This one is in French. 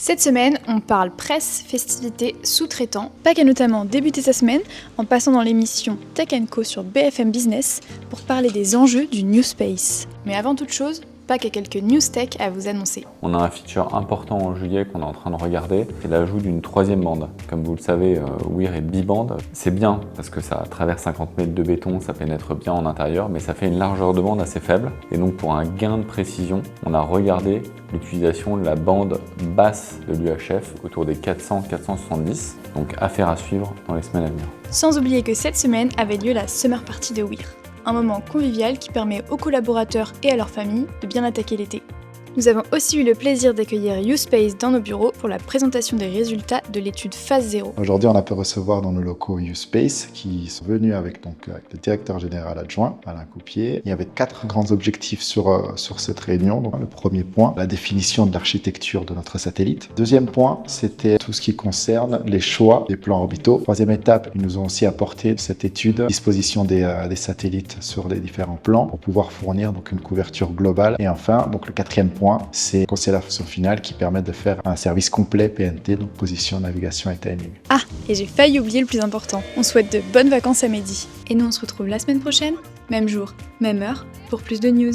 Cette semaine, on parle presse, festivités, sous-traitants. PAC a notamment débuté sa semaine en passant dans l'émission Tech & Co sur BFM Business pour parler des enjeux du New Space. Mais avant toute chose, PAC a quelques news tech à vous annoncer. On a un feature important en juillet qu'on est en train de regarder, c'est l'ajout d'une troisième bande. Comme vous le savez, Weir est bibande. C'est bien parce que ça traverse 50 mètres de béton, ça pénètre bien en intérieur, mais ça fait une largeur de bande assez faible. Et donc pour un gain de précision, on a regardé l'utilisation de la bande basse de l'UHF autour des 400-470. Donc affaire à suivre dans les semaines à venir. Sans oublier que cette semaine avait lieu la Summer Party de Weir. Un moment convivial qui permet aux collaborateurs et à leurs familles de bien attaquer l'été. Nous avons aussi eu le plaisir d'accueillir YouSpace dans nos bureaux pour la présentation des résultats de l'étude phase 0. Aujourd'hui, on a pu recevoir dans nos locaux YouSpace qui sont venus avec le directeur général adjoint, Alain Coupier. Il y avait 4 grands objectifs sur cette réunion. Donc, le premier point, la définition de l'architecture de notre satellite. Deuxième point, c'était tout ce qui concerne les choix des plans orbitaux. Troisième étape, ils nous ont aussi apporté cette étude, disposition des satellites sur les différents plans pour pouvoir fournir donc une couverture globale. Et enfin, donc le quatrième point, c'est la constellation finale qui permet de faire un service complet PNT, donc position, navigation et timing. Ah, et j'ai failli oublier le plus important. On souhaite de bonnes vacances à Mehdi. Et nous on se retrouve la semaine prochaine, même jour, même heure, pour plus de news.